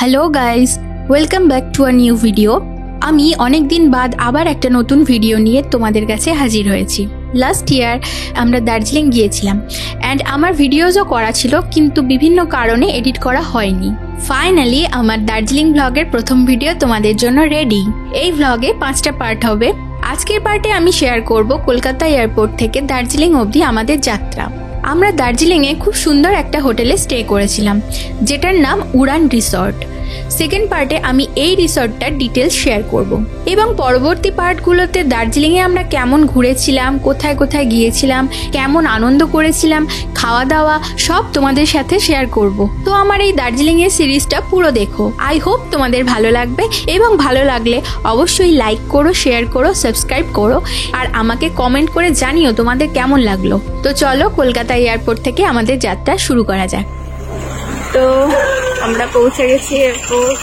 Hello guys, welcome back to a new video. আমি অনেক দিন বাদ আবার একটা নতুন ভিডিও নিয়ে তোমাদের কাছে হাজির হয়েছি। লাস্ট ইয়ার আমরা দার্জিলিং গিয়েছিলাম অ্যান্ড আমার ভিডিওজও করা ছিল, কিন্তু বিভিন্ন কারণে এডিট করা হয়নি। ফাইনালি আমার দার্জিলিং ব্লগের প্রথম ভিডিও তোমাদের জন্য রেডি। এই ব্লগে 5টা পার্ট হবে। আজকের পার্টে আমি শেয়ার করব কলকাতা এয়ারপোর্ট থেকে দার্জিলিং অবধি আমাদের যাত্রা। আমরা দার্জিলিংয়ে খুব সুন্দর একটা হোটেলে স্টে করেছিলাম, যেটার নাম উড়ান রিসর্ট। সেকেন্ড পার্টে আমি এই রিসর্টটার ডিটেলস শেয়ার করব এবং পরবর্তী পার্টগুলোতে দার্জিলিংয়ে আমরা কেমন ঘুরেছিলাম, কোথায় কোথায় গিয়েছিলাম, কেমন আনন্দ করেছিলাম, খাওয়া দাওয়া সব তোমাদের সাথে শেয়ার করব। তো আমার এই দার্জিলিংয়ের সিরিজটা পুরো দেখো। আই হোপ তোমাদের ভালো লাগবে এবং ভালো লাগলে অবশ্যই লাইক করো, শেয়ার করো, সাবস্ক্রাইব করো আর আমাকে কমেন্ট করে জানিও তোমাদের কেমন লাগলো। তো চলো কলকাতা এয়ারপোর্ট থেকে আমাদের যাত্রা শুরু করা যাক। তো আমরা পৌঁছে গেছি এয়ারপোর্ট।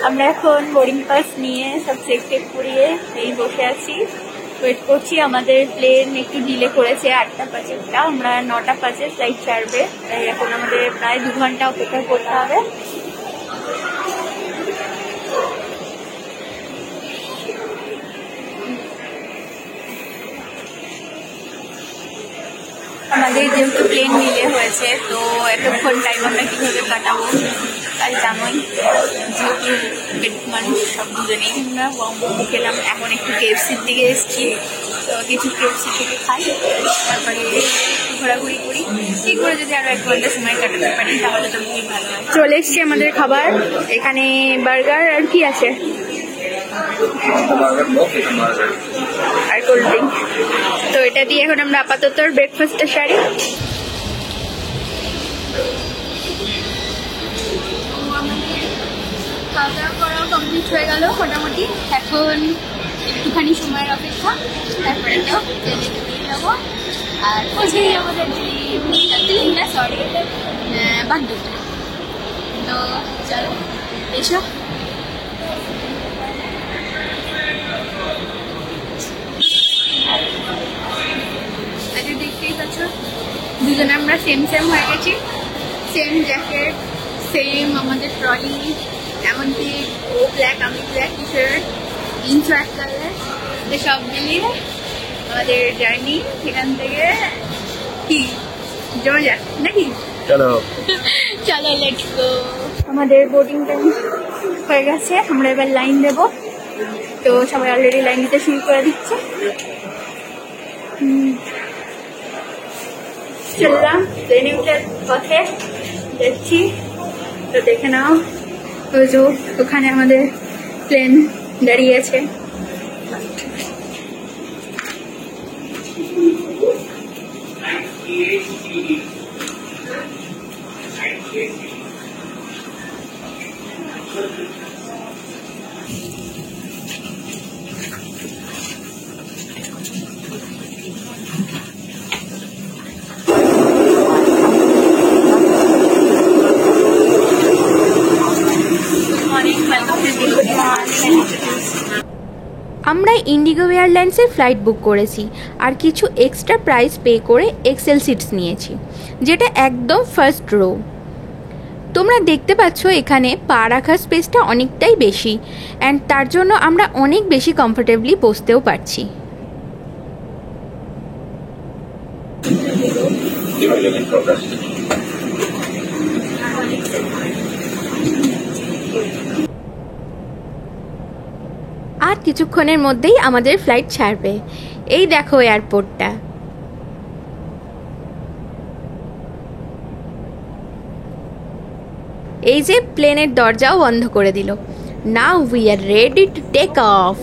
আমরা এখন বোর্ডিং পাস নিয়ে সব চেক করিয়ে এই বসে আছি, ওয়েট করছি। আমাদের প্লেন একটু ডিলে করেছে, 8টা 5-টা, আমরা 9টা 5-এ ফ্লাইট ছাড়বে, তাই এখন আমাদের প্রায় 2 ঘন্টা অপেক্ষা করতে হবে। আমাদের যেহেতু প্লেন ডিলে হয়েছে, তো এতক্ষণ টাইম আমরা কীভাবে কাটাবো তাই জানোই, যেহেতু মানুষ সব দুজনেই আমরা মোমো খেলাম। এখন একটু কেএফসির দিকে এসেছি, তো কিছু কেএফসি থেকে খাই, তারপরে ঘোরাঘুরি করি। ঠিক করে যদি আরো 1 ঘন্টা সময় কাটাতে পারি তাহলে তো খুবই ভালো হয়। চলে এসছি আমাদের খাবার, এখানে বার্গার আর কি আছে আর কোল্ড ড্রিঙ্ক। তো এটা দিয়ে এখন আমরা আপাতত ব্রেকফাস্টটা সারি। খাওয়া দাওয়া করা কমপ্লিট হয়ে গেল মোটামুটি, এখন একটুখানি সময়ের অপেক্ষা, তারপরে তো ট্রেনে ঢুকিয়ে যাবো আর পৌঁছেই আমাদের দার্জিলিং না, সরি বাগডোগরা। তো চলো এসো। দেখতেই পাচ্ছ দুজনে আমরা সেম হয়ে গেছি, সেম জ্যাকেট, সেম আমাদের ট্রলি, এমনকি ও ব্ল্যাক আমি ব্ল্যাক টি শার্ট, জিন্স এক কালার, সব মিলিয়ে আমাদের জার্নি এখান থেকে কি জমা যাক নাকি। চলো চলো লেটস গো। আমাদের বোর্ডিং টাইম হয়ে গেছে, আমরা এবার লাইন দেব। তো সবাই অলরেডি লাইন দিতে শুরু করে দিচ্ছে। চললাম ট্রেনে উঠে পথে দেখছি, তো দেখে নাও ওখানে আমাদের প্লেন দাঁড়িয়ে আছে। আমরা ইন্ডিগো এয়ারলাইন্সের ফ্লাইট বুক করেছি আর কিছু এক্সট্রা প্রাইস পে করে এক্সেল সিটস নিয়েছি, যেটা একদম ফার্স্ট রো। তোমরা দেখতে পাচ্ছ এখানে পা রাখার স্পেসটা অনেকটাই বেশি, অ্যান্ড তার জন্য আমরা অনেক বেশি কমফোর্টেবলি বসতেও পারছি। আর কিছুক্ষণের মধ্যেই আমাদের ফ্লাইট ছাড়বে। এই দেখো এয়ারপোর্টটা। এই যে প্লেনের দরজাও বন্ধ করে দিল। Now we are ready to take off.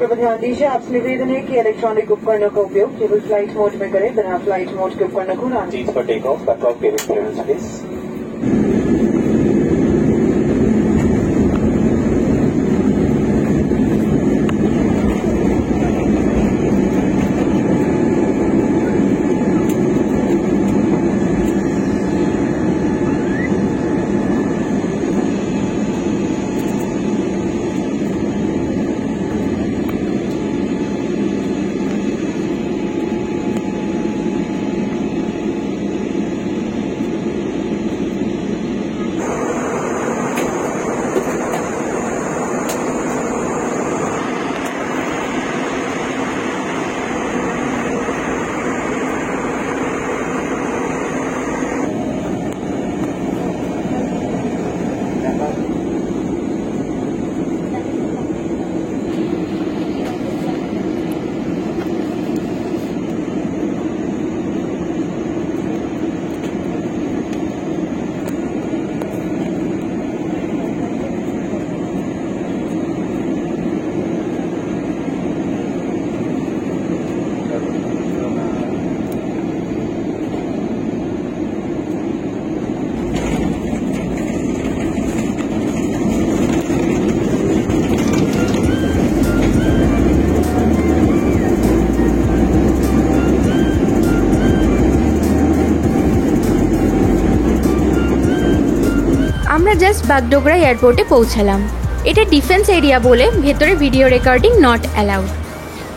कृपया ध्यान दीजिए, आपसे निवेदन है कि इलेक्ट्रॉनिक उपकरणों का उपयोग केवल फ्लाइट मोड में करें, बिना फ्लाइट मोड के उपकरणों को ना। Seats for takeoff, cutoff, cabin clearance, please. Just Bagdogra এয়ারপোর্টে পৌঁছালাম। এটা ডিফেন্স এরিয়া বলে ভেতরে ভিডিও রেকর্ডিং নট অ্যালাউড,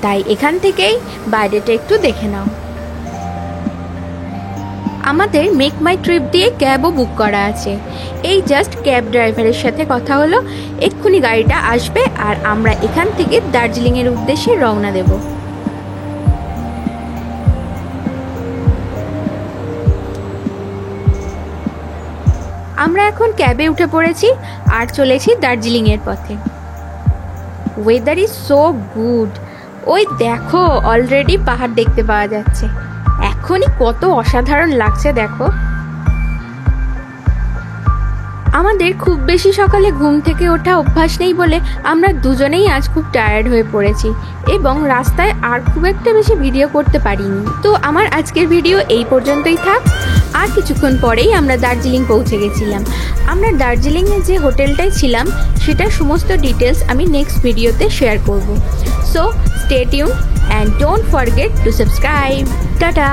তাই এখান থেকেই বাইরেটা একটু দেখে নাও। আমাদের মেক মাই ট্রিপ দিয়ে ক্যাবও বুক করা আছে। এই জাস্ট ক্যাব ড্রাইভারের সাথে কথা হলো, এক্ষুনি গাড়িটা আসবে আর আমরা এখান থেকে দার্জিলিংয়ের উদ্দেশ্যে রওনা দেব। আমরা এখন ক্যাবে উঠে পড়েছি আর চলেছি দার্জিলিংয়ের পথে। Weather is so good. ওই দেখো অলরেডি পাহাড় দেখতে পাওয়া যাচ্ছে। এখনই কত অসাধারণ লাগছে দেখো। আমাদের খুব বেশি সকালে ঘুম থেকে ওঠা অভ্যাস নেই বলে আমরা দুজনেই আজ খুব টায়ার্ড হয়ে পড়েছি এবং রাস্তায় আর খুব একটা বেশি ভিডিও করতে পারিনি। তো আমার আজকের ভিডিও এই পর্যন্তই থাক। আর কিছুক্ষণ পরেই আমরা দার্জিলিং পৌঁছে গেছিলাম। আমরা দার্জিলিংয়ে যে হোটেলটায় ছিলাম সেটার সমস্ত ডিটেলস আমি নেক্সট ভিডিওতে শেয়ার করব। So stay tune and don't forget to subscribe. Ta-ta!